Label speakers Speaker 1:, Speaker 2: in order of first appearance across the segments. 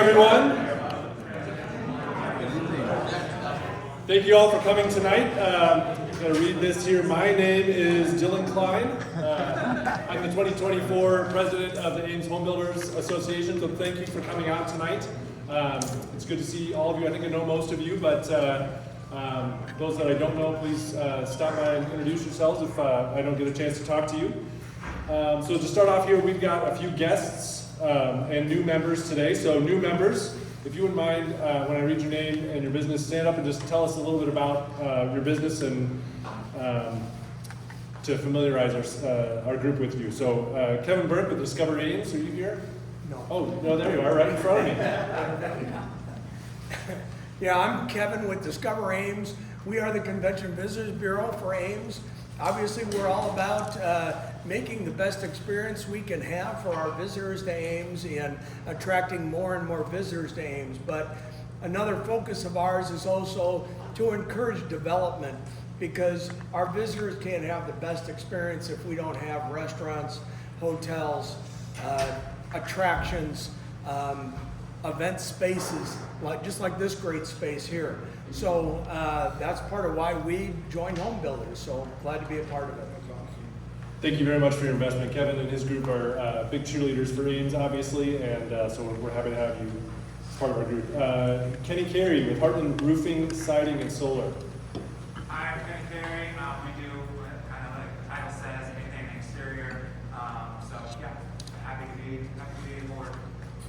Speaker 1: everyone. Thank you all for coming tonight. I'm going to read this here. My name is Dylan Klein. I'm the 2024 president of the Ames Home Builders Association, so thank you for coming out tonight. It's good to see all of you. I think I know most of you, but those that I don't know, please stop by and introduce yourselves if I don't get a chance to talk to you. So to start off here, we've got a few guests and new members today. So new members, if you wouldn't mind, when I read your name and your business, stand up and just tell us a little bit about your business and to familiarize our group with you. So Kevin Burke with Discover Ames, are you here?
Speaker 2: No.
Speaker 1: Oh, no, there you are, right in front of me.
Speaker 2: Yeah, I'm Kevin with Discover Ames. We are the Convention Visitors Bureau for Ames. Obviously, we're all about making the best experience we can have for our visitors to Ames and attracting more and more visitors to Ames. But another focus of ours is also to encourage development, because our visitors can't have the best experience if we don't have restaurants, hotels, attractions, event spaces, just like this great space here. So that's part of why we joined Home Builders, so glad to be a part of it.
Speaker 1: Thank you very much for your investment. Kevin and his group are big cheerleaders for Ames, obviously, and so we're happy to have you as part of our group. Kenny Carey with Heartland Roofing, Siding, and Solar.
Speaker 3: Hi, I'm Kenny Carey. We do kind of like the title says, anything exterior. So yeah, happy to be aboard.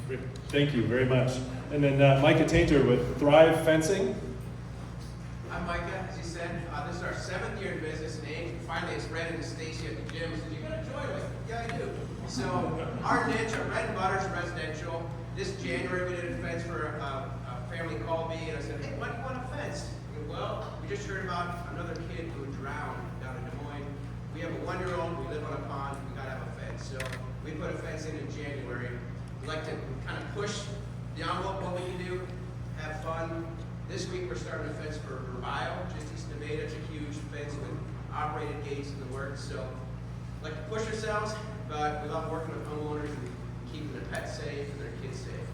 Speaker 1: Great. Thank you very much. And then Micah Tainter with Thrive Fencing.
Speaker 4: I'm Micah, as you said. This is our 7th year in business in Ames. Finally, it's Red and Stacy at the gym. Said, "You got to join us." Yeah, I do. So our niche, our bread and butter is residential. This January, we did a fence for a family called me, and I said, "Hey, why do you want a fence?" I go, "Well, we just heard about another kid who drowned down in Des Moines. We have a 1-year-old. We live on a pond. We got to have a fence." So we put a fence in January. We like to kind of push the envelope, what we can do, have fun. This week we're starting a fence for Bio, just east of Nevada. It's a huge fence with operated gates in the works. So like to push ourselves, but we love working with homeowners and keeping their pets safe and their kids safe.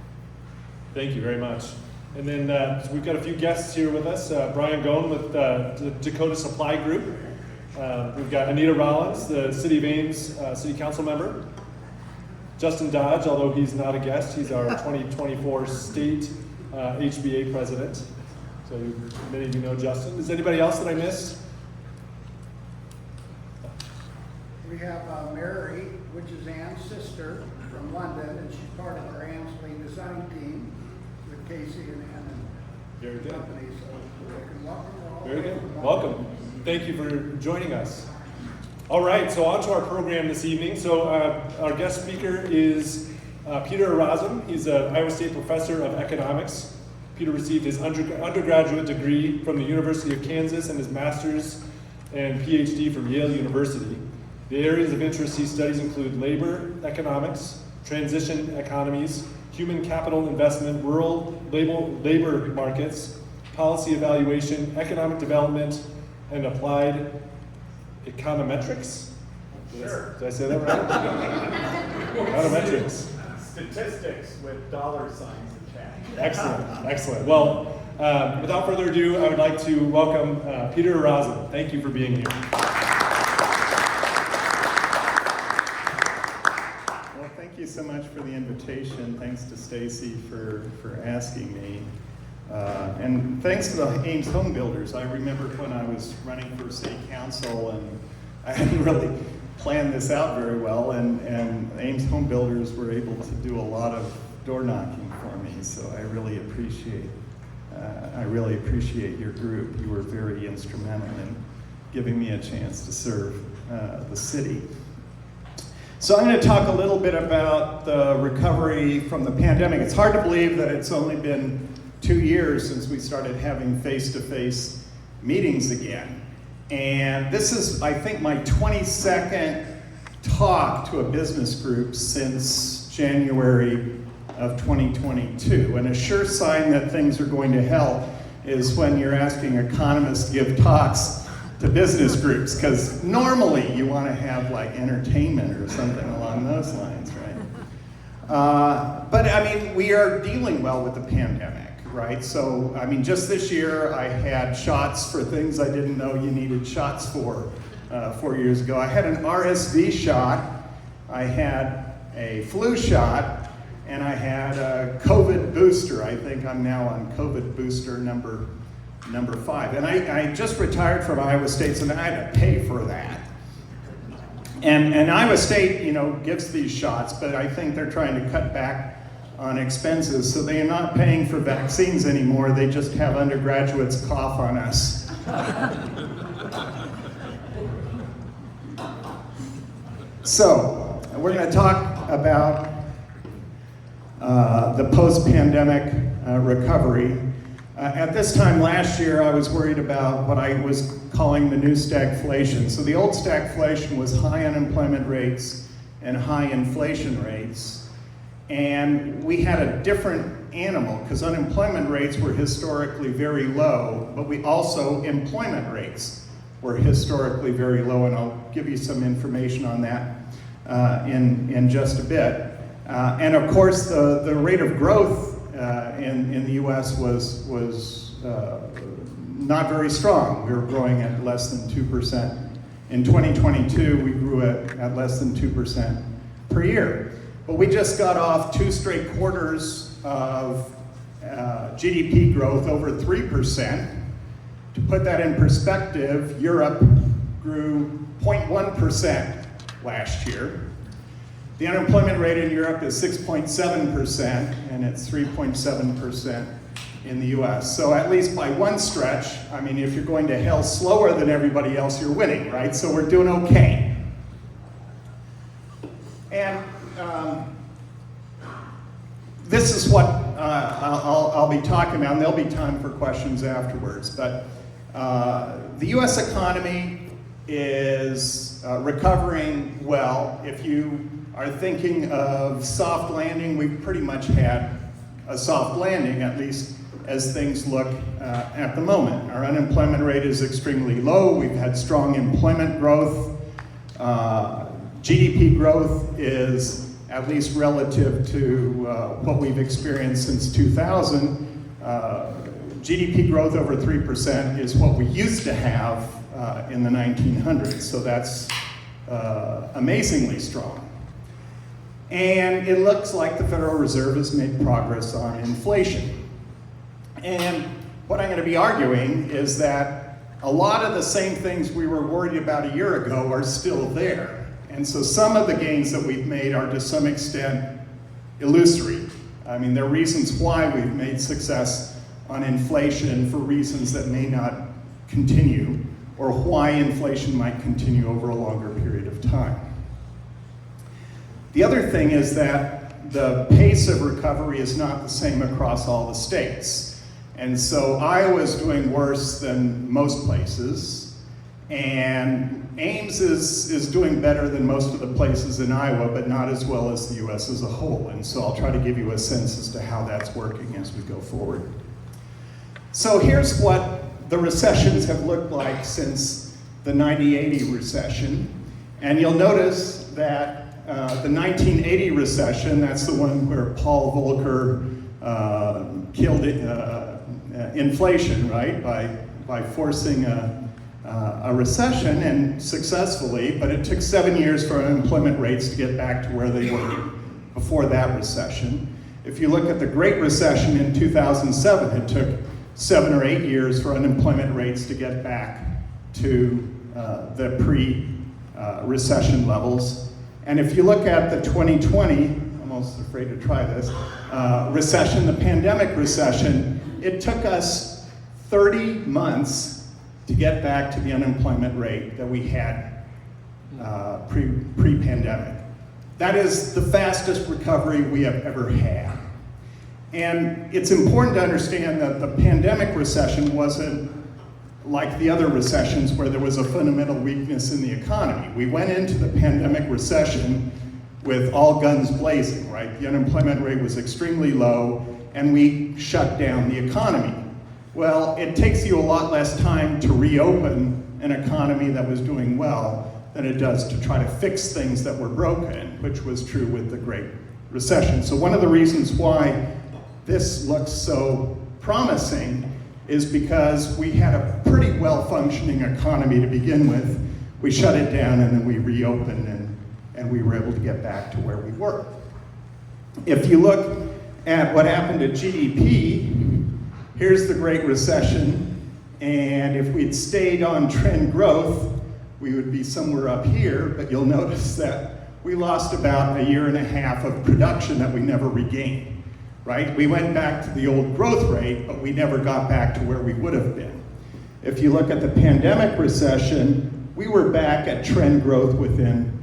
Speaker 1: Thank you very much. And then so we've got a few guests here with us. Brian Goen with the Dakota Supply Group. We've got Anita Rollins, the City of Ames City Council member. Justin Dodge, although he's not a guest, he's our 2024 state HBA president. So many of you know Justin. Is anybody else that I missed?
Speaker 5: We have Mary, which is Ann's sister from London, and she's part of our Ansley design team with Casey and Ann and
Speaker 1: Very good.
Speaker 5: company. So we can welcome her all.
Speaker 1: Very good. Welcome. Thank you for joining us. All right, so on to our program this evening. So our guest speaker is Peter Erasm. He's an Iowa State professor of economics. Peter received his undergraduate degree from the University of Kansas and his master's and PhD from Yale University. The areas of interest he studies include labor economics, transition economies, human capital investment, rural labor markets, policy evaluation, economic development, and applied econometrics?
Speaker 6: Sure.
Speaker 1: Did I say that right? Econometrics.
Speaker 6: Statistics with dollar signs attached.
Speaker 1: Excellent, excellent. Well, without further ado, I would like to welcome Peter Erasm. Thank you for being here.
Speaker 6: Well, thank you so much for the invitation. Thanks to Stacy for asking me. And thanks to the Ames Home Builders. I remember when I was running for city council and I hadn't really planned this out very well, and Ames Home Builders were able to do a lot of door knocking for me, so I really appreciate your group. You were very instrumental in giving me a chance to serve the city. So I'm going to talk a little bit about the recovery from the pandemic. It's hard to believe that it's only been 2 years since we started having face-to-face meetings again. And this is, I think, my 22nd talk to a business group since January of 2022. And a sure sign that things are going to hell is when you're asking economists to give talks to business groups, because normally you want to have like entertainment or something along those lines, right? But I mean, we are dealing well with the pandemic, right? So, I mean, just this year I had shots for things I didn't know you needed shots for 4 years ago. I had an RSV shot, I had a flu shot, and I had a COVID booster. I think I'm now on COVID booster number 5. And I just retired from Iowa State, so now I had to pay for that. And Iowa State, you know, gives these shots, but I think they're trying to cut back on expenses, so they are not paying for vaccines anymore. They just have undergraduates cough on us. So, we're going to talk about the post-pandemic recovery. At this time last year, I was worried about what I was calling the new stagflation. So the old stagflation was high unemployment rates and high inflation rates. And we had a different animal because unemployment rates were historically very low, but we also, employment rates were historically very low, and I'll give you some information on that in just a bit. And of course, the rate of growth in the US was not very strong. We were growing at less than 2%. In 2022, we grew at less than 2% per year. But we just got off 2 straight quarters of GDP growth over 3%. To put that in perspective, Europe grew 0.1% last year. The unemployment rate in Europe is 6.7%, and it's 3.7% in the US. So at least by one stretch, I mean, if you're going to hell slower than everybody else, you're winning, right? So we're doing okay. And this is what I'll be talking about, and there'll be time for questions afterwards. But the US economy is recovering well. If you are thinking of soft landing, we've pretty much had a soft landing, at least as things look at the moment. Our unemployment rate is extremely low. We've had strong employment growth. GDP growth is, at least relative to what we've experienced since 2000, GDP growth over 3% is what we used to have in the 1900s. So that's amazingly strong. And it looks like the Federal Reserve has made progress on inflation. And what I'm going to be arguing is that a lot of the same things we were worried about a year ago are still there. And so some of the gains that we've made are to some extent illusory. I mean, there are reasons why we've made success on inflation for reasons that may not continue, or why inflation might continue over a longer period of time. The other thing is that the pace of recovery is not the same across all the states. And so Iowa is doing worse than most places, and Ames is doing better than most of the places in Iowa, but not as well as the US as a whole. And so I'll try to give you a sense as to how that's working as we go forward. So here's what the recessions have looked like since the 90-80 recession. And you'll notice that the 1980 recession, that's the one where Paul Volcker killed inflation, right, by forcing a recession, and successfully, but it took 7 years for unemployment rates to get back to where they were before that recession. If you look at the Great Recession in 2007, it took 7 or 8 years for unemployment rates to get back to the pre-recession levels. And if you look at the 2020, I'm almost afraid to try this, recession, the pandemic recession, it took us 30 months to get back to the unemployment rate that we had pre-pandemic. That is the fastest recovery we have ever had. And it's important to understand that the pandemic recession wasn't like the other recessions where there was a fundamental weakness in the economy. We went into the pandemic recession with all guns blazing, right? The unemployment rate was extremely low, and we shut down the economy. Well, it takes you a lot less time to reopen an economy that was doing well than it does to try to fix things that were broken, which was true with the Great recession. So one of the reasons why this looks so promising is because we had a pretty well-functioning economy to begin with. We shut it down and then we reopened and we were able to get back to where we were. If you look at what happened to GDP, here's the Great Recession, and if we'd stayed on trend growth, we would be somewhere up here, but you'll notice that we lost about a year and a half of production that we never regained, right? We went back to the old growth rate, but we never got back to where we would have been. If you look at the pandemic recession, we were back at trend growth within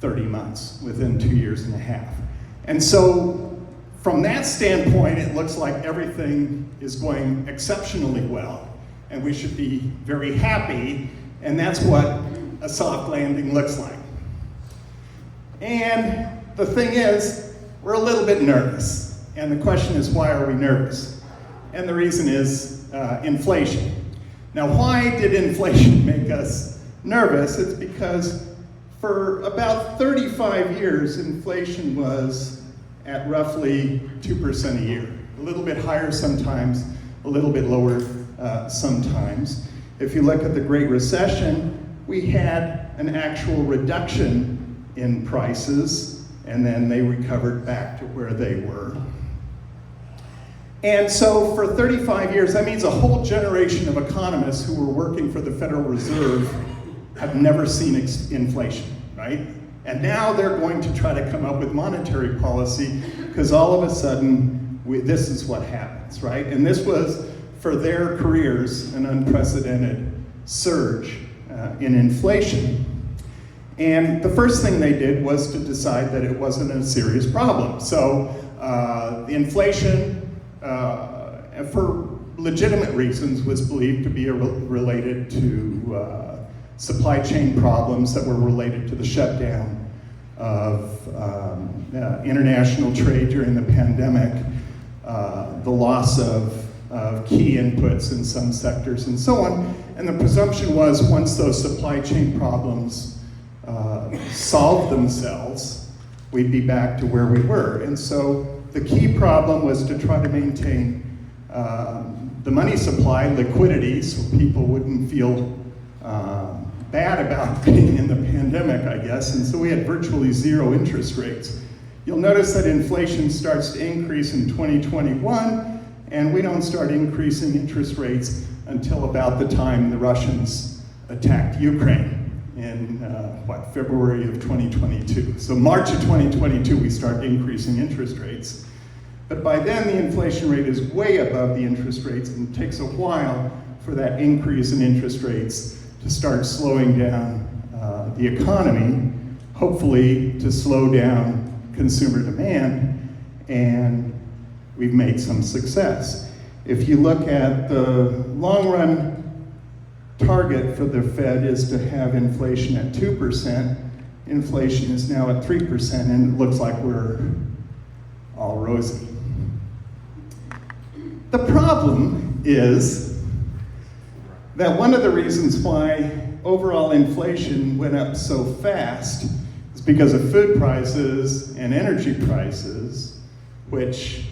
Speaker 6: 30 months, within 2 years and a half. And so from that standpoint, it looks like everything is going exceptionally well, and we should be very happy, and that's what a soft landing looks like. And the thing is, we're a little bit nervous, and the question is, why are we nervous? And the reason is inflation. Now, why did inflation make us nervous? It's because for about 35 years, inflation was at roughly 2% a year. A little bit higher sometimes, a little bit lower sometimes. If you look at the Great Recession, we had an actual reduction in prices, and then they recovered back to where they were. And so for 35 years, that means a whole generation of economists who were working for the Federal Reserve have never seen inflation, right? And now they're going to try to come up with monetary policy because all of a sudden, this is what happens, right? And this was, for their careers, an unprecedented surge in inflation. And the first thing they did was to decide that it wasn't a serious problem. So the inflation, for legitimate reasons, was believed to be related to supply chain problems that were related to the shutdown of international trade during the pandemic, the loss of key inputs in some sectors and so on. And the presumption was once those supply chain problems solved themselves, we'd be back to where we were. And so the key problem was to try to maintain the money supply, liquidity, so people wouldn't feel bad about being in the pandemic, I guess. And so we had virtually zero interest rates. You'll notice that inflation starts to increase in 2021, and we don't start increasing interest rates until about the time the Russians attacked Ukraine in, February of 2022. So March of 2022, we start increasing interest rates. But by then, the inflation rate is way above the interest rates, and it takes a while for that increase in interest rates to start slowing down the economy, hopefully to slow down consumer demand, and we've made some success. If you look at the long-run target for the Fed is to have inflation at 2%. Inflation is now at 3%, and it looks like we're all rosy. The problem is that one of the reasons why overall inflation went up so fast is because of food prices and energy prices, which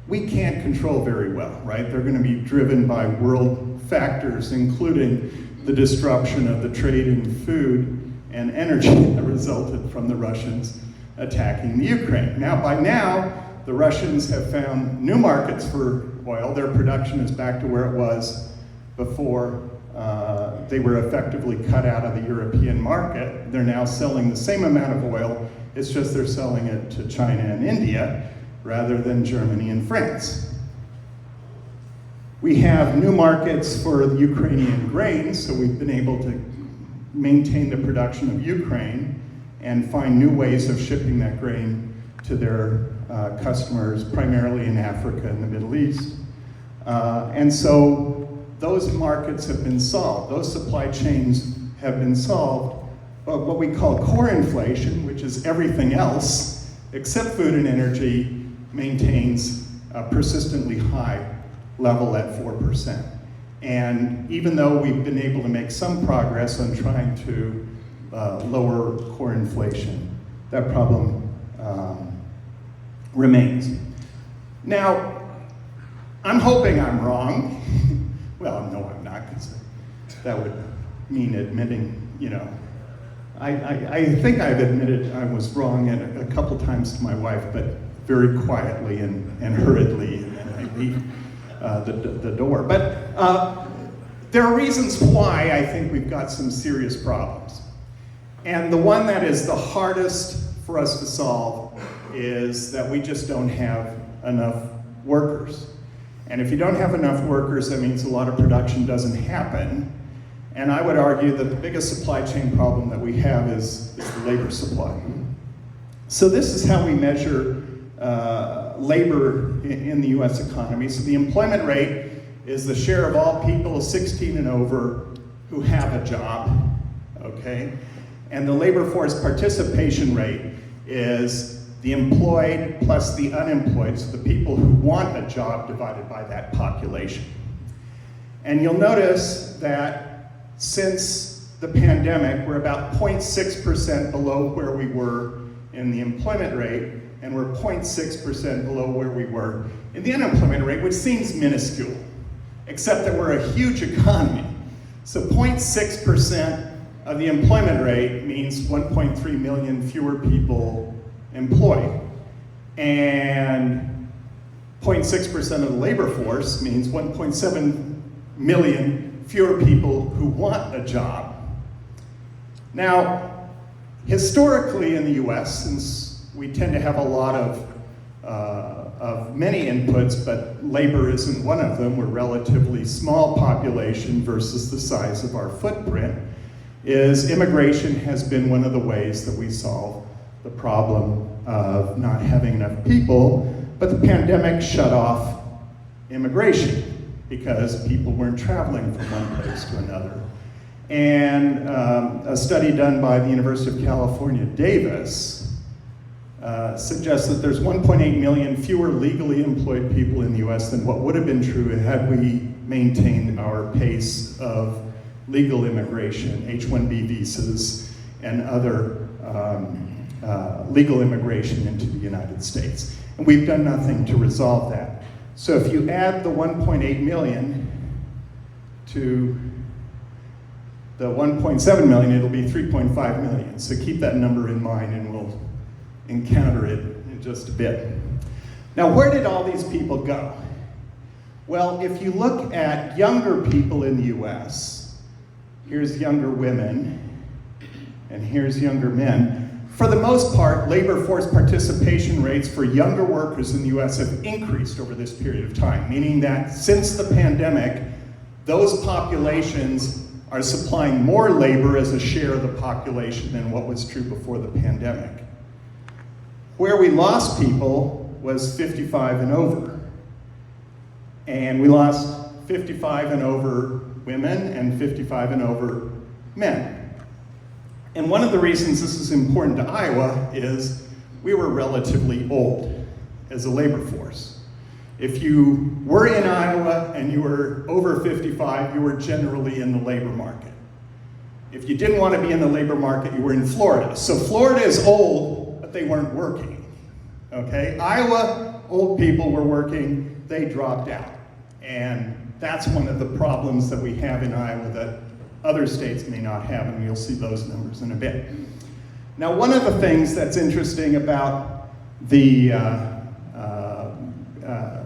Speaker 6: we can't control very well, right? They're going to be driven by world factors, including the disruption of the trade in food and energy that resulted from the Russians attacking the Ukraine. Now, by now, the Russians have found new markets for oil. Their production is back to where it was before they were effectively cut out of the European market. They're now selling the same amount of oil, it's just they're selling it to China and India rather than Germany and France. We have new markets for the Ukrainian grains, so we've been able to maintain the production of Ukraine and find new ways of shipping that grain to their customers, primarily in Africa and the Middle East. And so those markets have been solved. Those supply chains have been solved. But what we call core inflation, which is everything else except food and energy, maintains a persistently high level at 4%. And even though we've been able to make some progress on trying to lower core inflation, that problem remains. Now, I'm hoping I'm wrong. Well, no, I'm not, because that would mean admitting, I think I've admitted I was wrong a couple times to my wife, but very quietly and hurriedly, and then I leave the door. But there are reasons why I think we've got some serious problems. And the one that is the hardest for us to solve is that we just don't have enough workers. And if you don't have enough workers, that means a lot of production doesn't happen. And I would argue that the biggest supply chain problem that we have is the labor supply. So this is how we measure labor in the US economy. So the employment rate is the share of all people 16 and over who have a job, okay? And the labor force participation rate is the employed plus the unemployed, so the people who want a job divided by that population. And you'll notice that since the pandemic, we're about 0.6% below where we were in the employment rate, and we're 0.6% below where we were in the unemployment rate, which seems minuscule, except that we're a huge economy. So 0.6% of the employment rate means 1.3 million fewer people employed. And 0.6% of the labor force means 1.7 million fewer people who want a job. Now, historically in the US, since we tend to have a lot of many inputs, but labor isn't one of them, we're a relatively small population versus the size of our footprint, is immigration has been one of the ways that we solve the problem of not having enough people, but the pandemic shut off immigration because people weren't traveling from one place to another. And a study done by the University of California, Davis, suggests that there's 1.8 million fewer legally employed people in the US than what would have been true had we maintained our pace of legal immigration, H-1B visas, and other legal immigration into the United States. And we've done nothing to resolve that. So if you add the 1.8 million to the 1.7 million, it'll be 3.5 million. So keep that number in mind and we'll encounter it in just a bit. Now, where did all these people go? Well, if you look at younger people in the US, here's younger women, and here's younger men. For the most part, labor force participation rates for younger workers in the US have increased over this period of time, meaning that since the pandemic, those populations are supplying more labor as a share of the population than what was true before the pandemic. Where we lost people was 55 and over. And we lost 55 and over women and 55 and over men. And one of the reasons this is important to Iowa is we were relatively old as a labor force. If you were in Iowa and you were over 55, you were generally in the labor market. If you didn't want to be in the labor market, you were in Florida. So Florida is old, but they weren't working, okay? Iowa, old people were working, they dropped out. And that's one of the problems that we have in Iowa that other states may not have, and you'll see those numbers in a bit. Now, one of the things that's interesting about the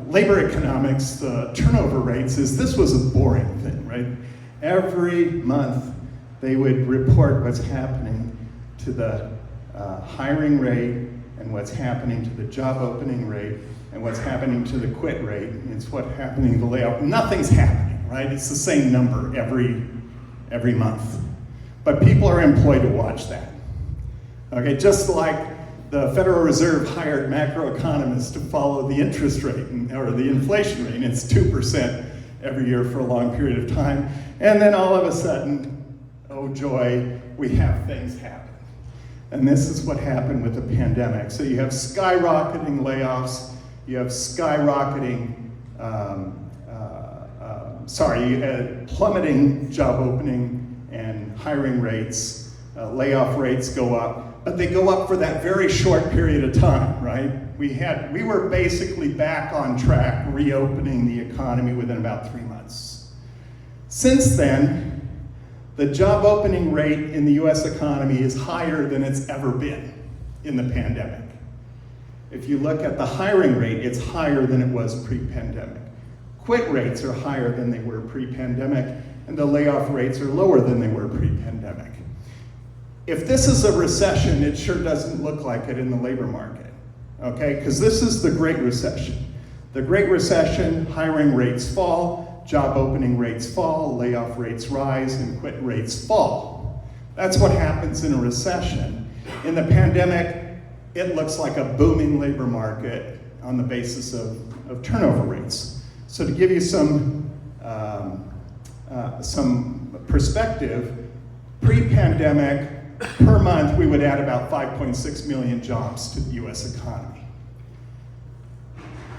Speaker 6: labor economics, the turnover rates, is this was a boring thing, right? Every month, they would report what's happening to the hiring rate and what's happening to the job opening rate and what's happening to the quit rate. It's what's happening to the layoff. Nothing's happening, right? It's the same number every month. But people are employed to watch that. Okay, just like the Federal Reserve hired macroeconomists to follow the interest rate or the inflation rate, and it's 2% every year for a long period of time. And then all of a sudden, oh joy, we have things happen. And this is what happened with the pandemic. So you have skyrocketing layoffs, you have skyrocketing, plummeting job opening and hiring rates, layoff rates go up. but they go up for that very short period of time, right? We were basically back on track, reopening the economy within about 3 months. Since then, the job opening rate in the US economy is higher than it's ever been in the pandemic. If you look at the hiring rate, it's higher than it was pre-pandemic. Quit rates are higher than they were pre-pandemic, and the layoff rates are lower than they were pre-pandemic. If this is a recession, it sure doesn't look like it in the labor market, okay? Because this is the Great Recession. The Great Recession, hiring rates fall, job opening rates fall, layoff rates rise, and quit rates fall. That's what happens in a recession. In the pandemic, it looks like a booming labor market on the basis of turnover rates. So to give you some perspective, pre-pandemic, per month, we would add about 5.6 million jobs to the US economy.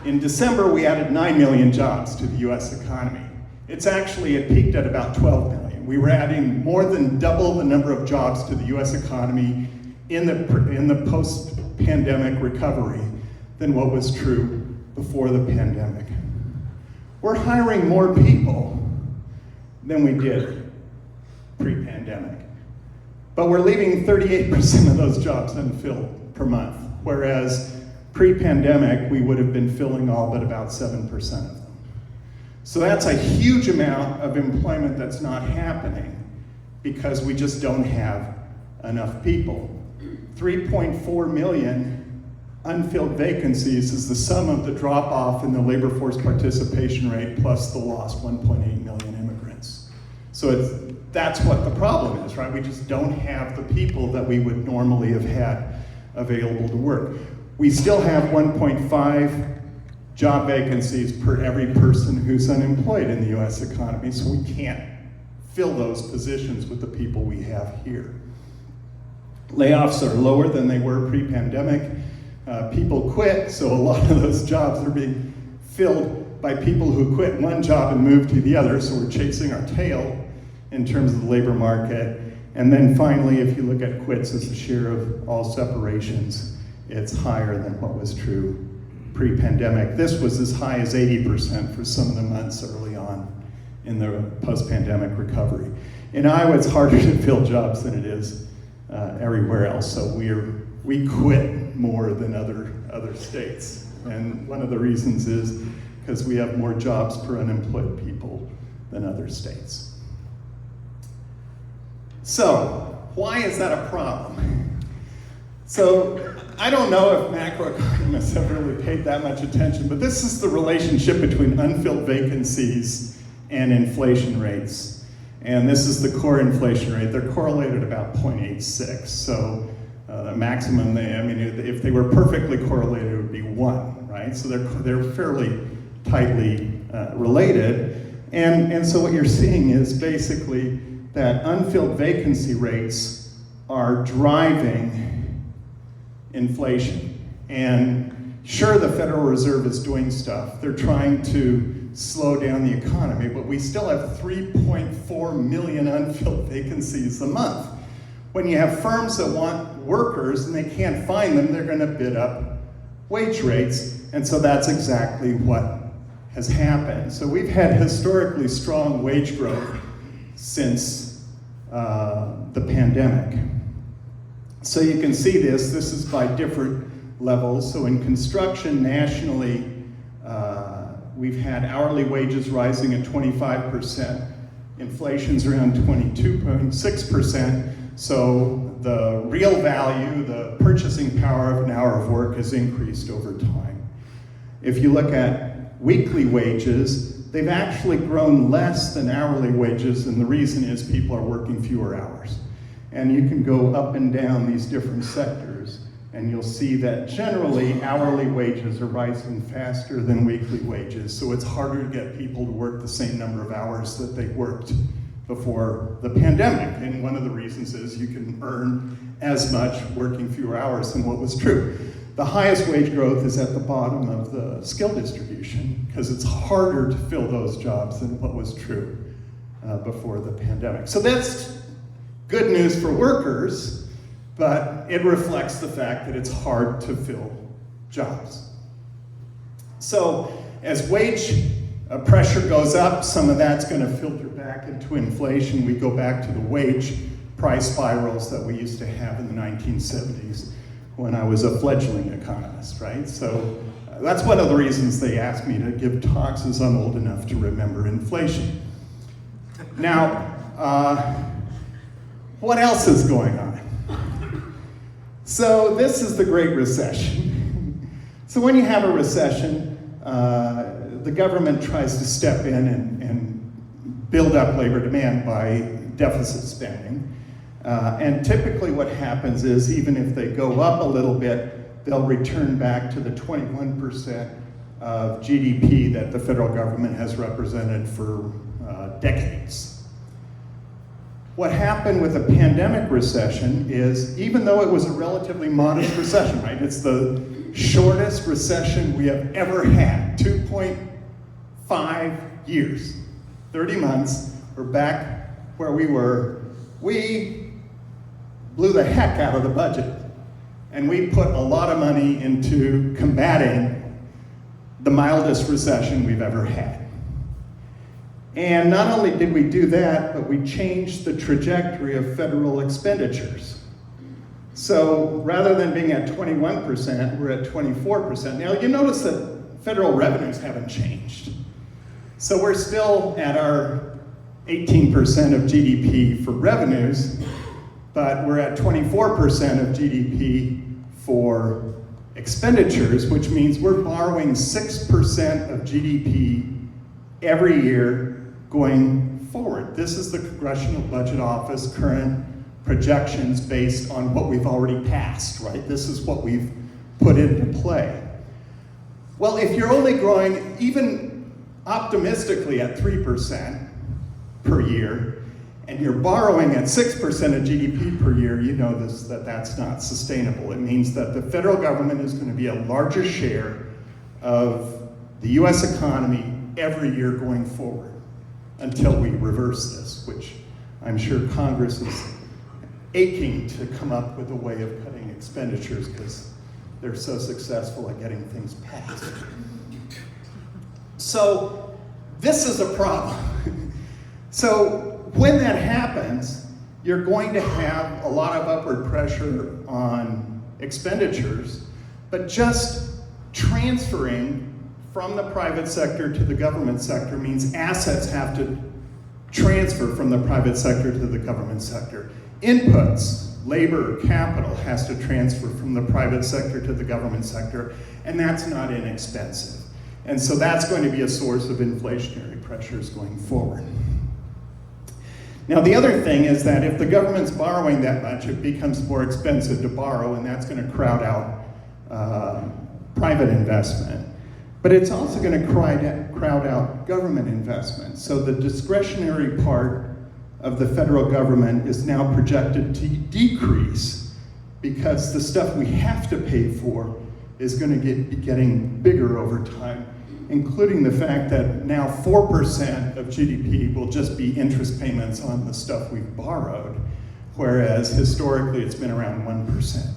Speaker 6: In December, we added 9 million jobs to the US economy. It peaked at about 12 million. We were adding more than double the number of jobs to the US economy in the post-pandemic recovery than what was true before the pandemic. We're hiring more people than we did pre-pandemic. But we're leaving 38% of those jobs unfilled per month, whereas pre-pandemic, we would have been filling all but about 7% of them. So that's a huge amount of employment that's not happening because we just don't have enough people. 3.4 million unfilled vacancies is the sum of the drop-off in the labor force participation rate plus the lost 1.8 million immigrants. So that's what the problem is, right? We just don't have the people that we would normally have had available to work. We still have 1.5 job vacancies per every person who's unemployed in the US economy, so we can't fill those positions with the people we have here. Layoffs are lower than they were pre-pandemic. People quit, so a lot of those jobs are being filled by people who quit one job and moved to the other, so we're chasing our tail in terms of the labor market. And then finally, if you look at quits as a share of all separations, it's higher than what was true pre-pandemic. This was as high as 80% for some of the months early on in the post-pandemic recovery. In Iowa, it's harder to fill jobs than it is everywhere else, so we quit more than other states. And one of the reasons is because we have more jobs per unemployed people than other states. So, why is that a problem? So, I don't know if macroeconomists have really paid that much attention, but this is the relationship between unfilled vacancies and inflation rates. And this is the core inflation rate. They're correlated about 0.86. So the maximum, if they were perfectly correlated, it would be 1, right? So they're fairly tightly related. And so what you're seeing is basically that unfilled vacancy rates are driving inflation. And sure, the Federal Reserve is doing stuff. They're trying to slow down the economy, but we still have 3.4 million unfilled vacancies a month. When you have firms that want workers and they can't find them, they're going to bid up wage rates. And so that's exactly what has happened. So we've had historically strong wage growth since the pandemic. So you can see this is by different levels. So in construction nationally, we've had hourly wages rising at 25%. Inflation's around 22.6%. So the real value, the purchasing power of an hour of work has increased over time. If you look at weekly wages, they've actually grown less than hourly wages, and the reason is people are working fewer hours. And you can go up and down these different sectors, and you'll see that generally hourly wages are rising faster than weekly wages, so it's harder to get people to work the same number of hours that they worked before the pandemic. And one of the reasons is you can earn as much working fewer hours than what was true. The highest wage growth is at the bottom of the skill distribution because it's harder to fill those jobs than what was true before the pandemic. So that's good news for workers, but it reflects the fact that it's hard to fill jobs. So as wage pressure goes up, some of that's going to filter back into inflation. We go back to the wage price spirals that we used to have in the 1970s when I was a fledgling economist, right? So that's one of the reasons they asked me to give talks, is I'm old enough to remember inflation. Now, what else is going on? So this is the Great Recession. So when you have a recession, the government tries to step in and build up labor demand by deficit spending. And typically what happens is, even if they go up a little bit, they'll return back to the 21% of GDP that the federal government has represented for decades. What happened with the pandemic recession is, even though it was a relatively modest recession, right? It's the shortest recession we have ever had, 2.5 years, 30 months, we're back where we were. We blew the heck out of the budget, and we put a lot of money into combating the mildest recession we've ever had. And not only did we do that, but we changed the trajectory of federal expenditures. So rather than being at 21%, we're at 24%. Now you notice that federal revenues haven't changed. So we're still at our 18% of GDP for revenues, but we're at 24% of GDP for expenditures, which means we're borrowing 6% of GDP every year going forward. This is the Congressional Budget Office current projections based on what we've already passed, right? This is what we've put into play. Well, if you're only growing even optimistically at 3% per year, and you're borrowing at 6% of GDP per year, you know that that's not sustainable. It means that the federal government is going to be a larger share of the US economy every year going forward until we reverse this, which I'm sure Congress is aching to come up with a way of cutting expenditures because they're so successful at getting things passed. So this is a problem. So when that happens, you're going to have a lot of upward pressure on expenditures, but just transferring from the private sector to the government sector means assets have to transfer from the private sector to the government sector. Inputs, labor, capital has to transfer from the private sector to the government sector, and that's not inexpensive. And so that's going to be a source of inflationary pressures going forward. Now, the other thing is that if the government's borrowing that much, it becomes more expensive to borrow, and that's going to crowd out private investment. But it's also going to crowd out government investment. So the discretionary part of the federal government is now projected to decrease because the stuff we have to pay for is going to be getting bigger over time, including the fact that now 4% of GDP will just be interest payments on the stuff we've borrowed, whereas historically it's been around 1%.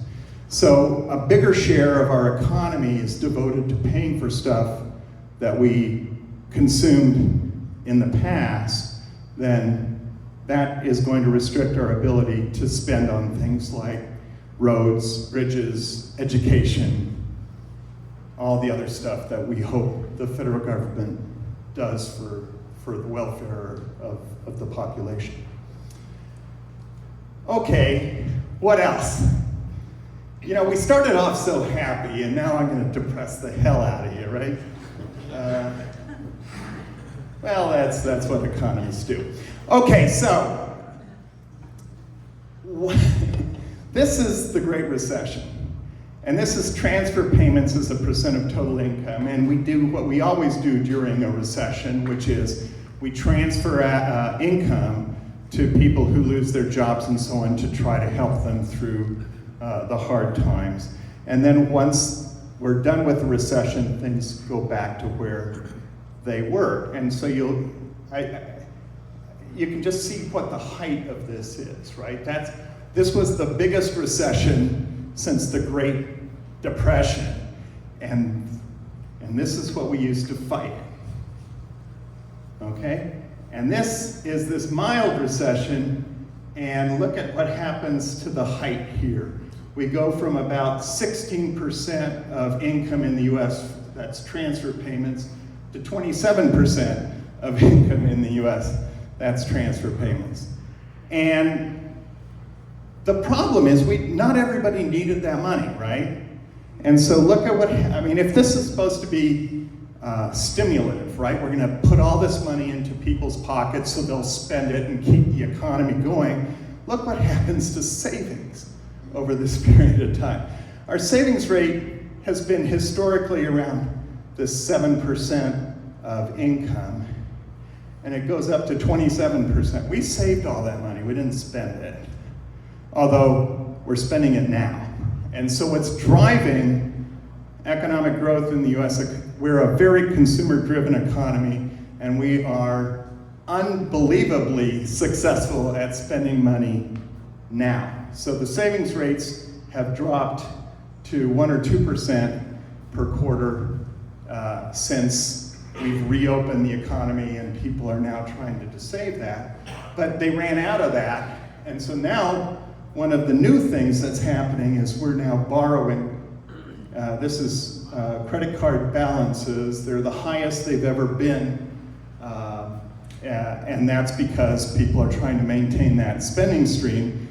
Speaker 6: So a bigger share of our economy is devoted to paying for stuff that we consumed in the past, then that is going to restrict our ability to spend on things like roads, bridges, education, all the other stuff that we hope the federal government does for the welfare of the population. Okay, what else? You know, we started off so happy, and now I'm going to depress the hell out of you, right? Well, that's what economists do. Okay, so this is the Great Recession. And this is transfer payments as a percent of total income. And we do what we always do during a recession, which is we transfer income to people who lose their jobs and so on to try to help them through the hard times. And then once we're done with the recession, things go back to where they were. And so you can just see what the height of this is, right? this was the biggest recession since the Great Depression. And this is what we used to fight. Okay? And this is this mild recession, and look at what happens to the height here. We go from about 16% of income in the US, that's transfer payments, to 27% of income in the US, that's transfer payments. And the problem is not everybody needed that money, right? And so look at if this is supposed to be stimulative, right? We're gonna put all this money into people's pockets so they'll spend it and keep the economy going. Look what happens to savings over this period of time. Our savings rate has been historically around this 7% of income, and it goes up to 27%. We saved all that money, we didn't spend it, although we're spending it now. And so what's driving economic growth in the US, we're a very consumer-driven economy, and we are unbelievably successful at spending money now. So the savings rates have dropped to 1 or 2% per quarter since we've reopened the economy, and people are now trying to save that. But they ran out of that, and so now one of the new things that's happening is we're now borrowing. This is credit card balances. They're the highest they've ever been. And that's because people are trying to maintain that spending stream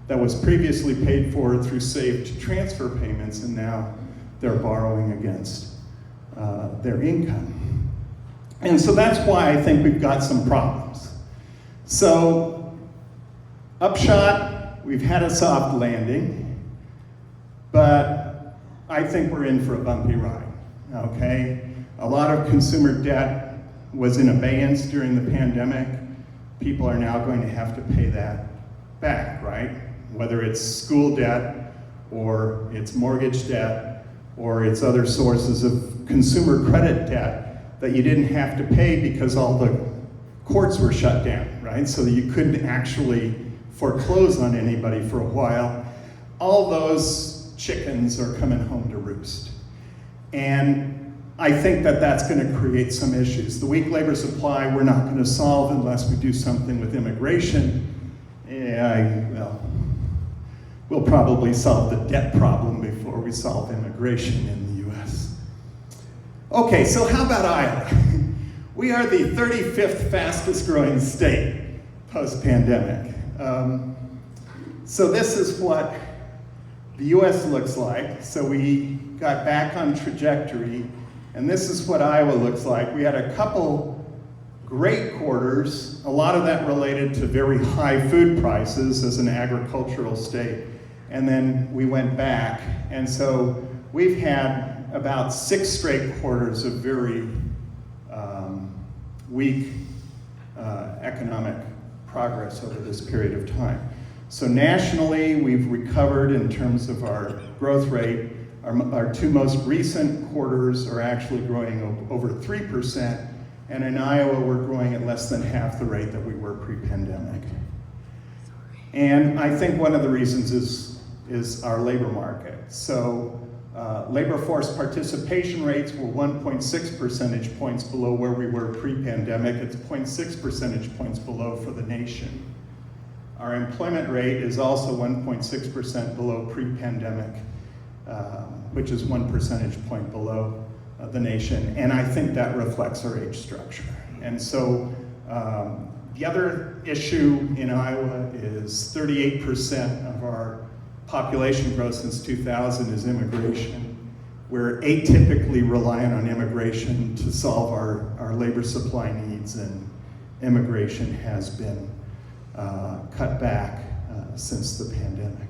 Speaker 6: that was previously paid for through saved transfer payments, and now they're borrowing against their income. And so that's why I think we've got some problems. So, upshot, we've had a soft landing, but I think we're in for a bumpy ride, okay? A lot of consumer debt was in abeyance during the pandemic. People are now going to have to pay that back, right? Whether it's school debt, or it's mortgage debt, or it's other sources of consumer credit debt that you didn't have to pay because all the courts were shut down, right? So that you couldn't actually foreclose on anybody for a while. All those chickens are coming home to roost. And I think that that's going to create some issues. The weak labor supply we're not going to solve unless we do something with immigration. We'll probably solve the debt problem before we solve immigration in the US. Okay, so how about Iowa? We are the 35th fastest growing state post-pandemic. So this is what the US looks like. So we got back on trajectory, and this is what Iowa looks like. We had a couple great quarters, a lot of that related to very high food prices as an agricultural state, and then we went back. And so we've had about 6 straight quarters of very weak economic progress over this period of time. So nationally, we've recovered in terms of our growth rate. Our 2 most recent quarters are actually growing over 3%, and in Iowa, we're growing at less than half the rate that we were pre-pandemic. And I think one of the reasons is our labor market. So labor force participation rates were 1.6 percentage points below where we were pre-pandemic. It's 0.6 percentage points below for the nation. Our employment rate is also 1.6% below pre-pandemic, which is 1 percentage point below the nation. And I think that reflects our age structure. And so the other issue in Iowa is 38% of our population growth since 2000 is immigration. We're atypically reliant on immigration to solve our labor supply needs, and immigration has been cut back since the pandemic.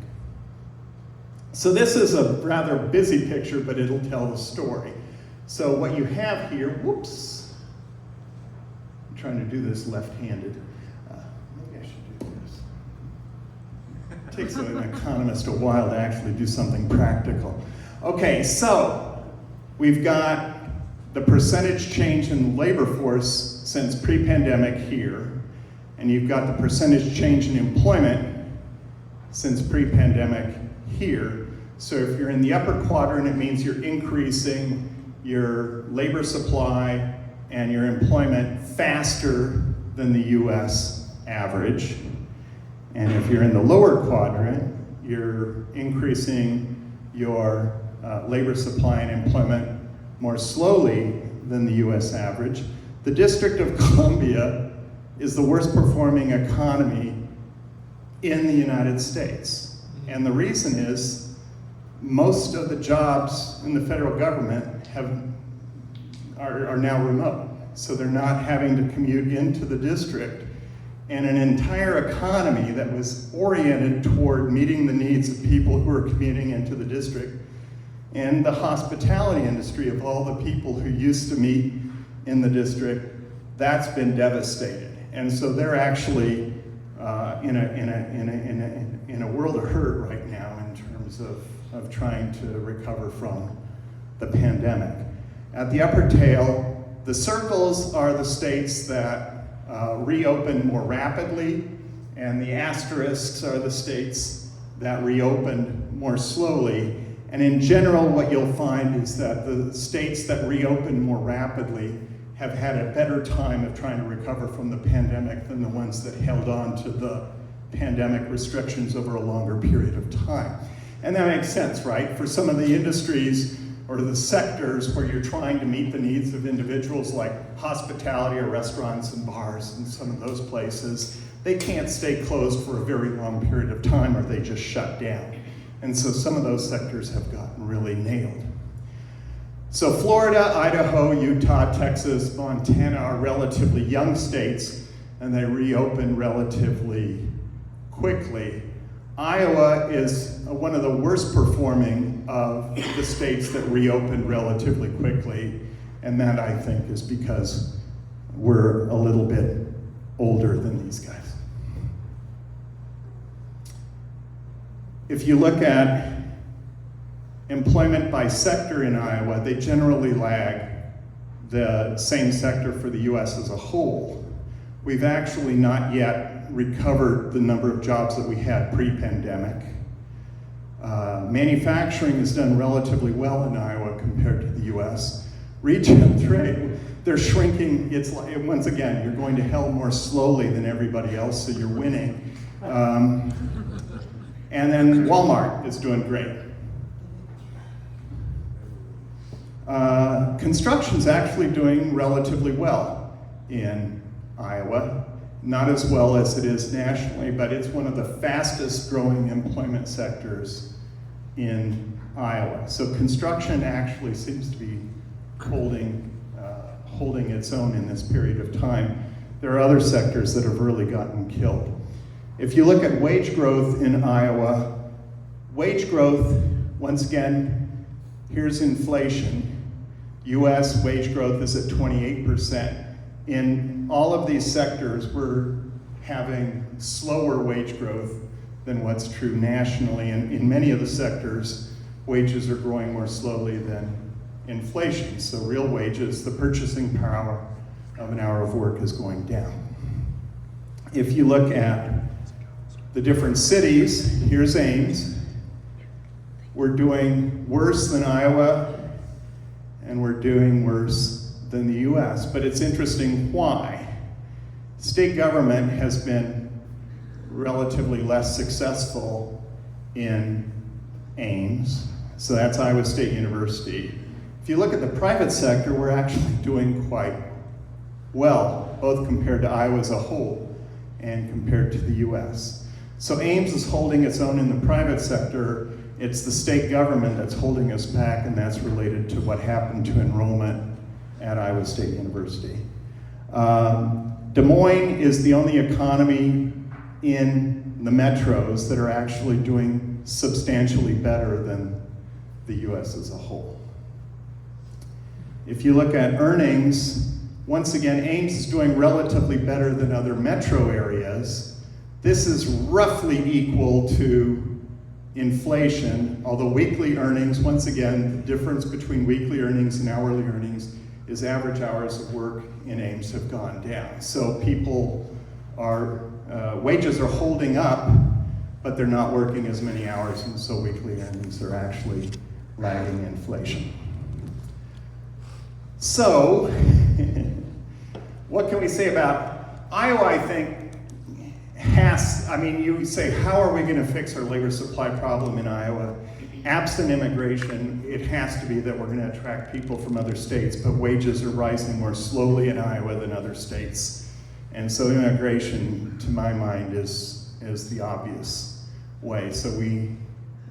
Speaker 6: So this is a rather busy picture, but it'll tell the story. So what you have here, whoops, I'm trying to do this left-handed. Maybe I should do this. It takes an economist a while to actually do something practical. Okay, so we've got the percentage change in labor force since pre-pandemic here, and you've got the percentage change in employment since pre-pandemic here. So if you're in the upper quadrant, it means you're increasing your labor supply and your employment faster than the US average. And if you're in the lower quadrant, you're increasing your labor supply and employment more slowly than the US average. The District of Columbia is the worst performing economy in the United States. And the reason is most of the jobs in the federal government are now remote. So they're not having to commute into the district. And an entire economy that was oriented toward meeting the needs of people who are commuting into the district, and the hospitality industry of all the people who used to meet in the district, that's been devastated. And so they're actually in a world of hurt right now in terms of trying to recover from the pandemic. At the upper tail, the circles are the states that reopened more rapidly, and the asterisks are the states that reopened more slowly. And in general, what you'll find is that the states that reopened more rapidly have had a better time of trying to recover from the pandemic than the ones that held on to the pandemic restrictions over a longer period of time. And that makes sense, right? For some of the industries or the sectors where you're trying to meet the needs of individuals like hospitality or restaurants and bars and some of those places, they can't stay closed for a very long period of time or they just shut down. And so some of those sectors have gotten really nailed. So Florida, Idaho, Utah, Texas, Montana are relatively young states, and they reopen relatively quickly. Iowa is one of the worst performing of the states that reopened relatively quickly, and that I think is because we're a little bit older than these guys. If you look at employment by sector in Iowa, they generally lag the same sector for the US as a whole. We've actually not yet recovered the number of jobs that we had pre-pandemic. Manufacturing has done relatively well in Iowa compared to the US. Retail trade, they're shrinking. It's like, once again, you're going to hell more slowly than everybody else, so you're winning. And then Walmart is doing great. Construction's actually doing relatively well in Iowa. Not as well as it is nationally, but it's one of the fastest growing employment sectors in Iowa. So construction actually seems to be holding its own in this period of time. There are other sectors that have really gotten killed. If you look at wage growth in Iowa, wage growth, once again, here's inflation. US wage growth is at 28%. In all of these sectors, we're having slower wage growth than what's true nationally. And in many of the sectors, wages are growing more slowly than inflation. So real wages, the purchasing power of an hour of work is going down. If you look at the different cities, here's Ames. We're doing worse than Iowa, and we're doing worse than the US. But it's interesting why. State government has been relatively less successful in Ames. So that's Iowa State University. If you look at the private sector, we're actually doing quite well, both compared to Iowa as a whole and compared to the US. So Ames is holding its own in the private sector. It's the state government that's holding us back, and that's related to what happened to enrollment at Iowa State University. Des Moines is the only economy in the metros that are actually doing substantially better than the US as a whole. If you look at earnings, once again, Ames is doing relatively better than other metro areas. This is roughly equal to inflation, although weekly earnings, once again, the difference between weekly earnings and hourly earnings is average hours of work in Ames have gone down. So people are, wages are holding up, but they're not working as many hours, and so weekly earnings are actually lagging inflation. So, what can we say about Iowa? I think you say, how are we going to fix our labor supply problem in Iowa? Absent immigration, it has to be that we're going to attract people from other states, but wages are rising more slowly in Iowa than other states. And so immigration, to my mind, is the obvious way. So we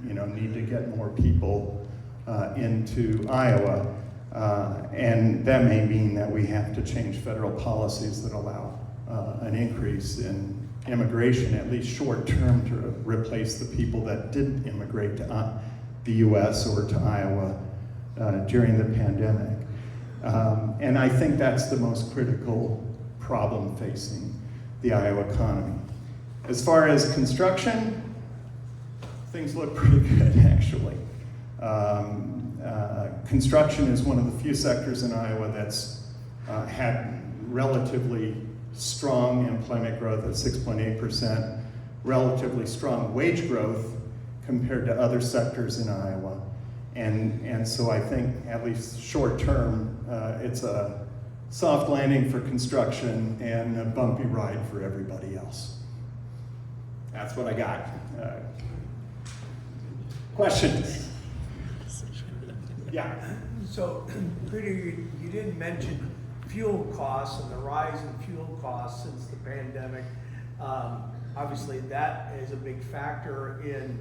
Speaker 6: need to get more people into Iowa. And that may mean that we have to change federal policies that allow an increase in immigration, at least short term, to replace the people that didn't immigrate to the US or to Iowa during the pandemic. And I think that's the most critical problem facing the Iowa economy. As far as construction, things look pretty good, actually. Construction is one of the few sectors in Iowa that's had relatively strong employment growth at 6.8%, relatively strong wage growth compared to other sectors in Iowa. And so I think, at least short term, it's a soft landing for construction and a bumpy ride for everybody else. That's what I got. Questions? Yeah.
Speaker 2: So, Peter, you didn't mention fuel costs and the rise in fuel costs since the pandemic. Obviously, that is a big factor in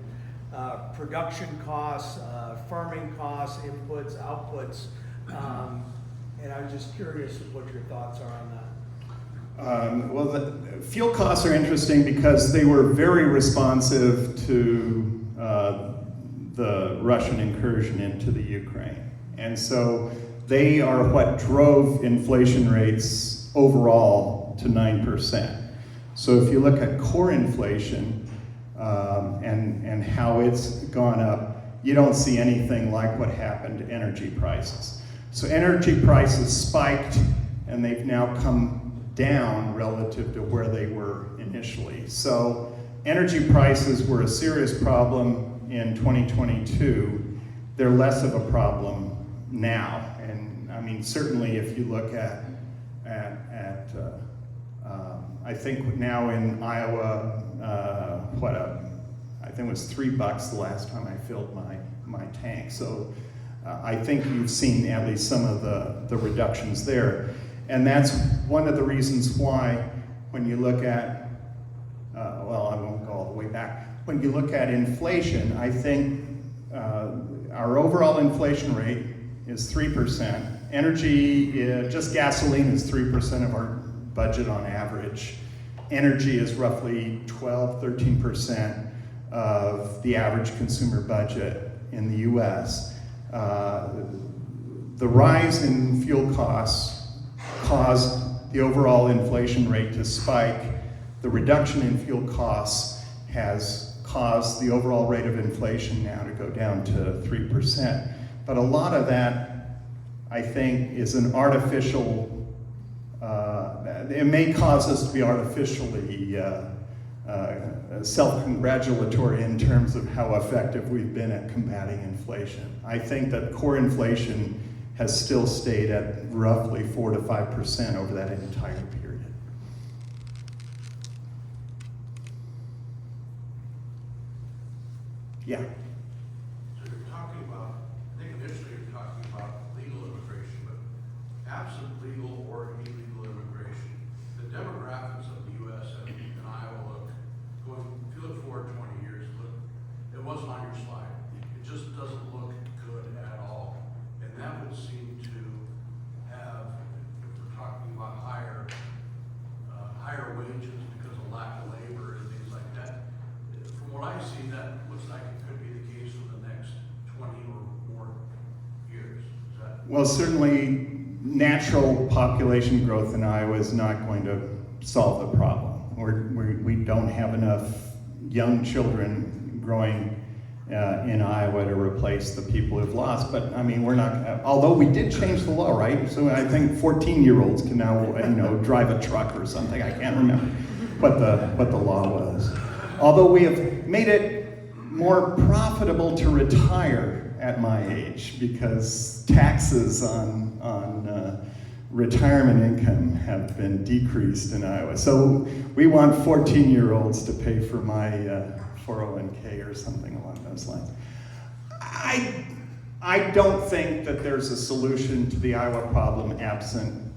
Speaker 2: production costs, farming costs, inputs, outputs. And I was just curious what your thoughts are on that.
Speaker 6: Well, the fuel costs are interesting because they were very responsive to the Russian incursion into the Ukraine. And so they are what drove inflation rates overall to 9%. So if you look at core inflation and how it's gone up, you don't see anything like what happened to energy prices. So energy prices spiked and they've now come down relative to where they were initially. So energy prices were a serious problem in 2022. They're less of a problem now. And I mean, certainly if you look at I think now in Iowa, I think it was $3 the last time I filled my tank. So I think you've seen at least some of the reductions there. And that's one of the reasons why when you look at, well, I won't go all the way back. When you look at inflation, I think our overall inflation rate is 3%. Energy, just gasoline is 3% of our budget on average. Energy is roughly 13% of the average consumer budget in the US. The rise in fuel costs caused the overall inflation rate to spike. The reduction in fuel costs has caused the overall rate of inflation now to go down to 3%. But a lot of that, I think, is an artificial, it may cause us to be artificially self-congratulatory in terms of how effective we've been at combating inflation. I think that core inflation has still stayed at roughly 4 to 5% over that entire period. Yeah.
Speaker 7: So you're talking about, I think initially you're talking about legal immigration, but absent legal or illegal immigration, the demographics of the U.S. and Iowa look, if you look forward 20 years, it wasn't on your slide. It just doesn't look good at all. And that would seem to have, if we're talking about higher wages because of lack of labor and things like that, from what I see, that looks like it could be the case for the next 20 or more years. Is that?
Speaker 6: Well, certainly natural population growth in Iowa is not going to solve the problem. We don't have enough young children growing in Iowa to replace the people who've lost. But I mean, we're not, although we did change the law, right? So I think 14-year-olds can now, drive a truck or something. I can't remember what the law was. Although we have made it more profitable to retire at my age because taxes on retirement income have been decreased in Iowa. So we want 14-year-olds to pay for my 401k or something along those lines. I don't think that there's a solution to the Iowa problem absent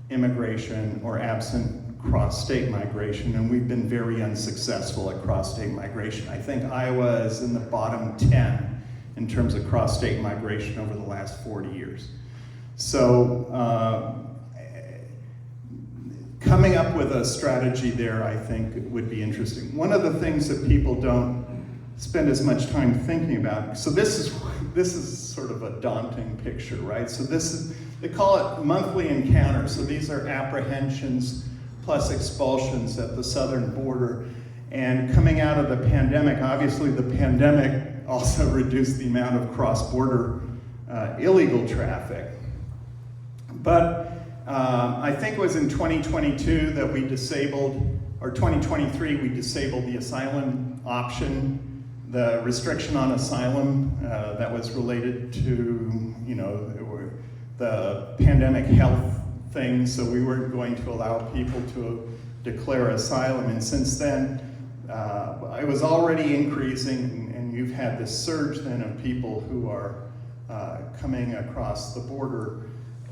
Speaker 6: immigration or absent cross-state migration, and we've been very unsuccessful at cross-state migration. I think Iowa is in the bottom 10 in terms of cross-state migration over the last 40 years. So coming up with a strategy there, I think, would be interesting. One of the things that people don't spend as much time thinking about, so this is sort of a daunting picture, right? So they call it monthly encounters. So these are apprehensions plus expulsions at the southern border. And coming out of the pandemic, obviously the pandemic also reduced the amount of cross-border illegal traffic. But I think it was in 2022 that we disabled, or 2023, we disabled the asylum option, the restriction on asylum that was related to, the pandemic health thing, so we weren't going to allow people to declare asylum. And since then, it was already increasing, and you've had this surge then of people who are coming across the border.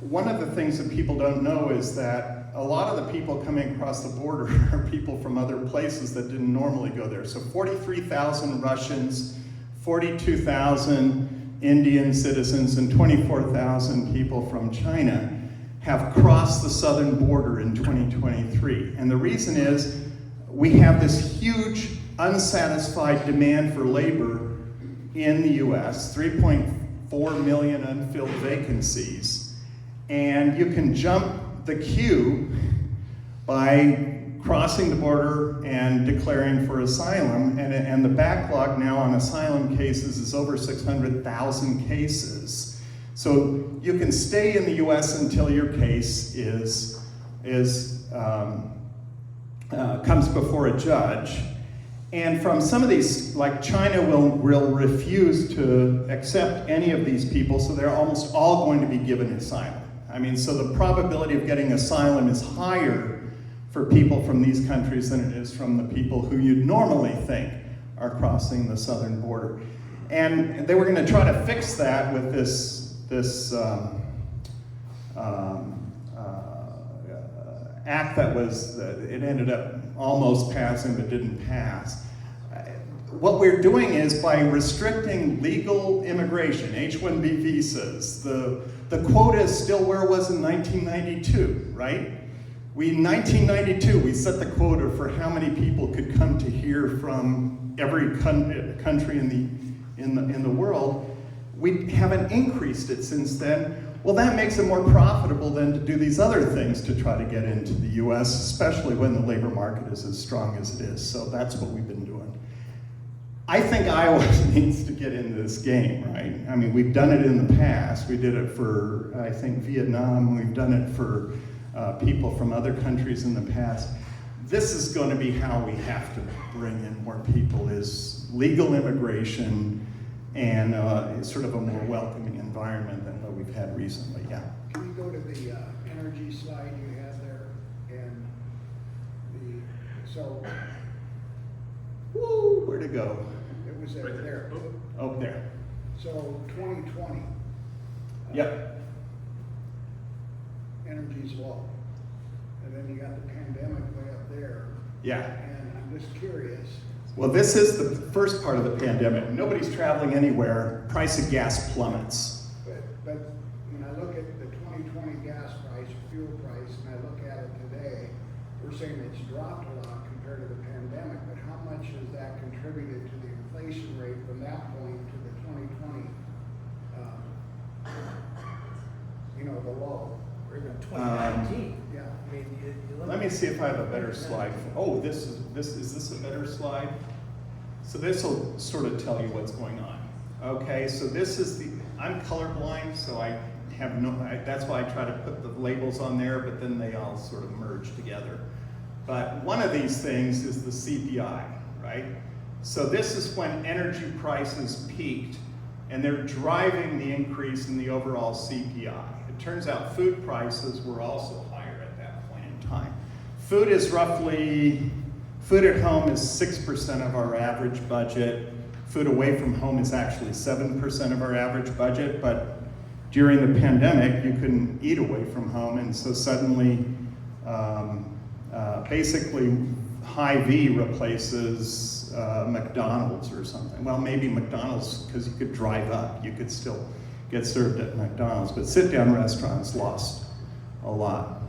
Speaker 6: One of the things that people don't know is that a lot of the people coming across the border are people from other places that didn't normally go there. So 43,000 Russians, 42,000 Indian citizens, and 24,000 people from China have crossed the southern border in 2023. And the reason is we have this huge unsatisfied demand for labor in the US, 3.4 million unfilled vacancies. And you can jump the queue by crossing the border and declaring for asylum, and the backlog now on asylum cases is over 600,000 cases. So you can stay in the US until your case comes before a judge. And from some of these, like China will refuse to accept any of these people, so they're almost all going to be given asylum. I mean, so the probability of getting asylum is higher for people from these countries than it is from the people who you'd normally think are crossing the southern border. And they were going to try to fix that with this act that it ended up almost passing but didn't pass. What we're doing is by restricting legal immigration, H-1B visas, the quota is still where it was in 1992, right? In 1992, we set the quota for how many people could come to here from every country in the world. We haven't increased it since then. Well, that makes it more profitable than to do these other things to try to get into the US, especially when the labor market is as strong as it is. So that's what we've been doing. I think Iowa needs to get into this game, right? I mean, we've done it in the past. We did it for, I think, Vietnam. We've done it for people from other countries in the past. This is going to be how we have to bring in more people, is legal immigration and sort of a more welcoming environment than what we've had recently, yeah.
Speaker 5: Can you go to the energy slide you had there? And
Speaker 6: Woo, where'd it go?
Speaker 5: it was there.
Speaker 6: Oh, there.
Speaker 5: So 2020.
Speaker 6: Yep.
Speaker 5: Energy's low. And then you got the pandemic way up there.
Speaker 6: Yeah.
Speaker 5: And I'm just curious.
Speaker 6: Well, this is the first part of the pandemic. Nobody's traveling anywhere. Price of gas plummets.
Speaker 5: But when I look at the 2020 gas price, fuel price, and I look at it today, we're saying it's dropped a lot compared to the pandemic, but how much has that contributed to the inflation rate from that point to the 2020, the low?
Speaker 2: Or even 2019.
Speaker 5: Yeah.
Speaker 2: I mean, you look
Speaker 6: Let me see if I have a better slide. Oh, is this a better slide? So this will sort of tell you what's going on. Okay, so this is I'm colorblind, so I have that's why I try to put the labels on there, but then they all sort of merge together. But one of these things is the CPI, right? So this is when energy prices peaked, and they're driving the increase in the overall CPI. It turns out food prices were also higher at that point in time. Food at home is 6% of our average budget. Food away from home is actually 7% of our average budget, but during the pandemic, you couldn't eat away from home, and so suddenly, basically, Hy-Vee replaces McDonald's or something. Well, maybe McDonald's, because you could drive up. You could still get served at McDonald's, but sit-down restaurants lost a lot.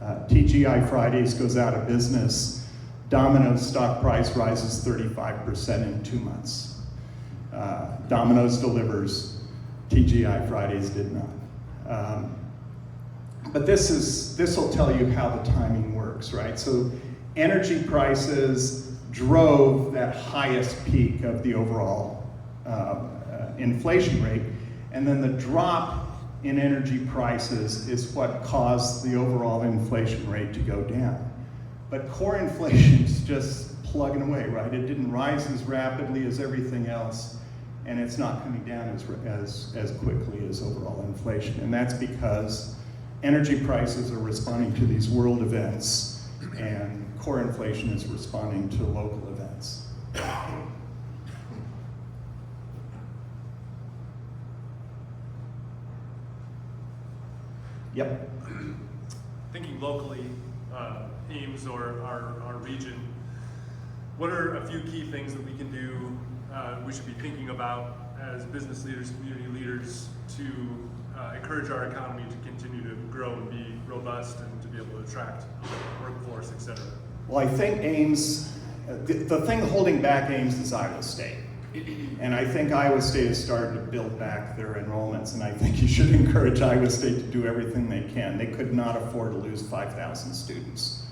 Speaker 6: TGI Fridays goes out of business. Domino's stock price rises 35% in 2 months. Domino's delivers. TGI Fridays did not. But this will tell you how the timing works, right? So energy prices drove that highest peak of the overall inflation rate, and then the drop in energy prices is what caused the overall inflation rate to go down. But core inflation is just plugging away, right? It didn't rise as rapidly as everything else, and it's not coming down as quickly as overall inflation. And that's because energy prices are responding to these world events, and core inflation is responding to local events. Yep.
Speaker 1: Thinking locally, Ames or our region, what are a few key things that we can do, we should be thinking about as business leaders, community leaders, to encourage our economy to continue to grow and be robust and to be able to attract workforce, et cetera?
Speaker 6: Well, I think Ames, the thing holding back Ames is Iowa State. And I think Iowa State has started to build back their enrollments, and I think you should encourage Iowa State to do everything they can. They could not afford to lose 5,000 students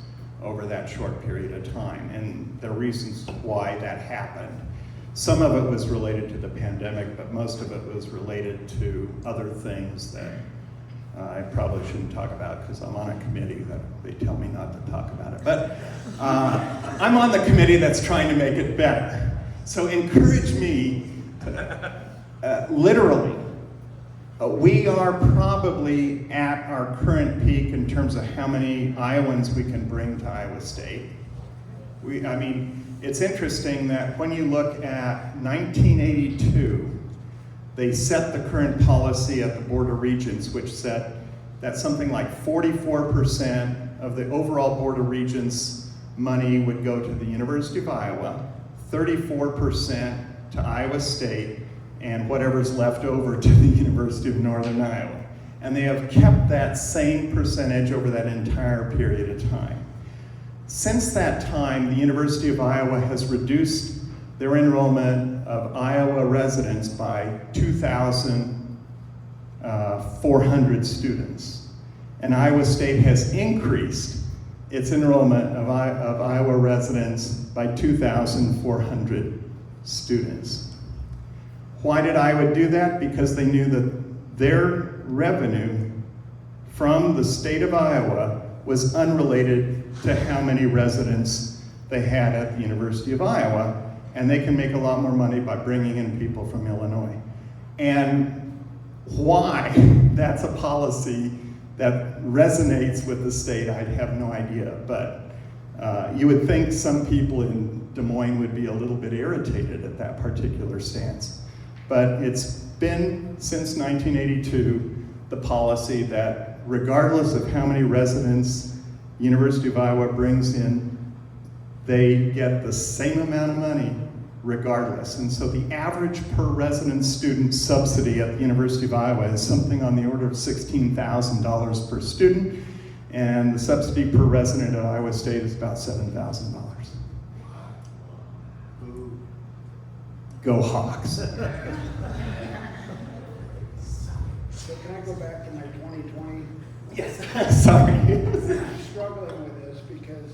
Speaker 6: over that short period of time, and there are reasons why that happened. Some of it was related to the pandemic, but most of it was related to other things that I probably shouldn't talk about because I'm on a committee that they tell me not to talk about it. But I'm on the committee that's trying to make it better. So encourage me to, literally, we are probably at our current peak in terms of how many Iowans we can bring to Iowa State. I mean, it's interesting that when you look at 1982, they set the current policy at the Board of Regents, which said that something like 44% of the overall Board of Regents money would go to the University of Iowa, 34% to Iowa State, and whatever's left over to the University of Northern Iowa. And they have kept that same percentage over that entire period of time. Since that time, the University of Iowa has reduced their enrollment of Iowa residents by 2,400 students. And Iowa State has increased its enrollment of Iowa residents by 2,400 students. Why did Iowa do that? Because they knew that their revenue from the state of Iowa was unrelated to how many residents they had at the University of Iowa, and they can make a lot more money by bringing in people from Illinois. And why that's a policy that resonates with the state, I have no idea, but you would think some people in Des Moines would be a little bit irritated at that particular stance. But it's been, since 1982, the policy that regardless of how many residents University of Iowa brings in, they get the same amount of money regardless. And so the average per resident student subsidy at the University of Iowa is something on the order of $16,000 per student, and the subsidy per resident at Iowa State is about $7,000. Go Hawks.
Speaker 5: So can I go back to my 2020?
Speaker 6: Yes. Sorry.
Speaker 5: I'm struggling with this because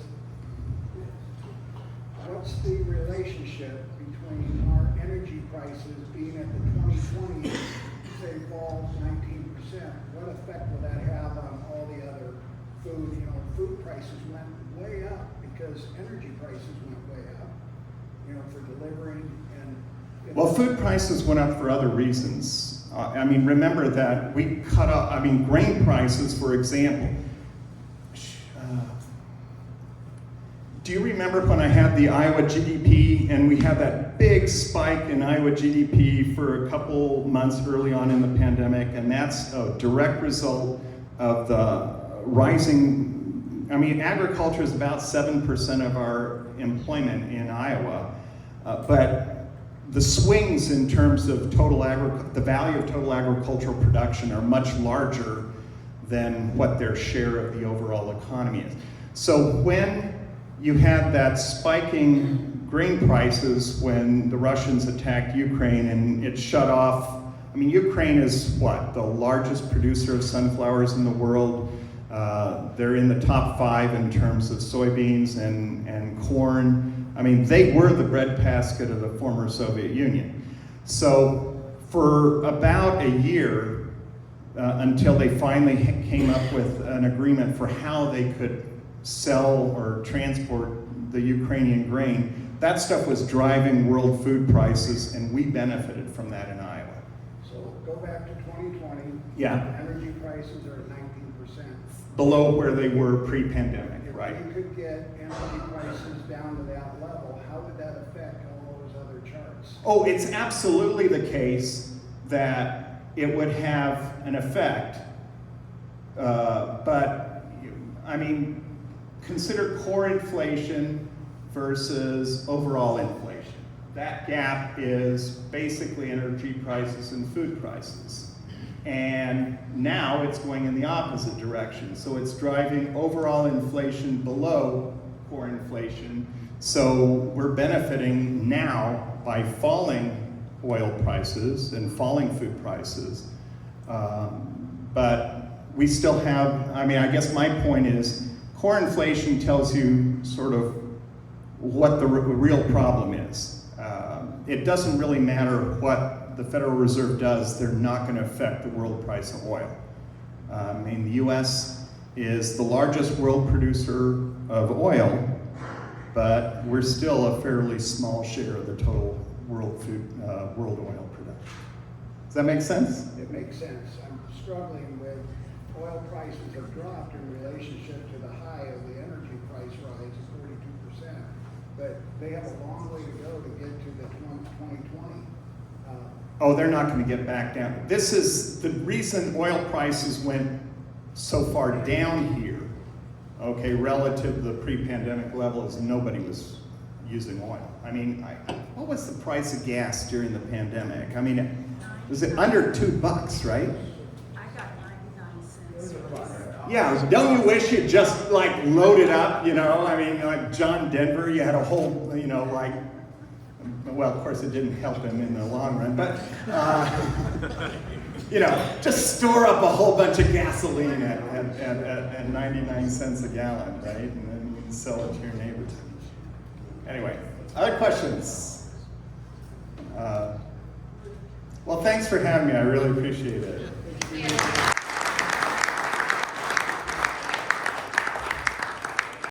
Speaker 5: what's the relationship between our energy prices being at the 2020, say, fall 19%? What effect will that have on all the other food? You know, food prices went way up because energy prices went way up. for delivering and.
Speaker 6: Well, food prices went up for other reasons. I mean, remember that we cut up, I mean, grain prices, for example. Do you remember when I had the Iowa GDP and we had that big spike in Iowa GDP for a couple months early on in the pandemic? And that's a direct result of the rising, I mean, agriculture is about 7% of our employment in Iowa. But the swings in terms of the value of total agricultural production are much larger than what their share of the overall economy is. So when you had that spiking grain prices when the Russians attacked Ukraine and it shut off, I mean, Ukraine is what? The largest producer of sunflowers in the world. They're in the top 5 in terms of soybeans and corn. I mean, they were the breadbasket of the former Soviet Union. So for about a year, until they finally came up with an agreement for how they could sell or transport the Ukrainian grain, that stuff was driving world food prices, and we benefited from that in Iowa.
Speaker 5: So go back to 2020.
Speaker 6: Yeah.
Speaker 5: Energy prices are at 19%.
Speaker 6: Below where they were pre-pandemic,
Speaker 5: If
Speaker 6: right?
Speaker 5: you could get energy prices down to that level, how would that affect all those other charts?
Speaker 6: Oh, it's absolutely the case that it would have an effect. But, I mean, consider core inflation versus overall inflation. That gap is basically energy prices and food prices. And now it's going in the opposite direction. So it's driving overall inflation below core inflation. So we're benefiting now by falling oil prices and falling food prices. But we still have, I mean, I guess my point is, core inflation tells you sort of what the real problem is. It doesn't really matter what the Federal Reserve does, they're not going to affect the world price of oil. I mean, the US is the largest world producer of oil, but we're still a fairly small share of the total world oil production. Does that make sense?
Speaker 5: It makes sense. I'm struggling with oil prices have dropped in relationship to the high of the energy price rise of 42%, but they have a long way to go to get to the 2020.
Speaker 6: Oh, they're not going to get back down. This is the reason oil prices went so far down here, okay, relative to the pre-pandemic level, is nobody was using oil. I mean, what was the price of gas during the pandemic? I mean, was it under $2, right?
Speaker 8: I got 99 cents.
Speaker 6: Yeah, don't you wish you'd just like loaded up, you know? I mean, like John Denver, you had a whole, you know, like, well, of course it didn't help him in the long run, but, you know, just store up a whole bunch of gasoline at 99 cents a gallon, right? And then you can sell it to your neighbors. Anyway, other questions? Well, thanks for having me. I really appreciate it.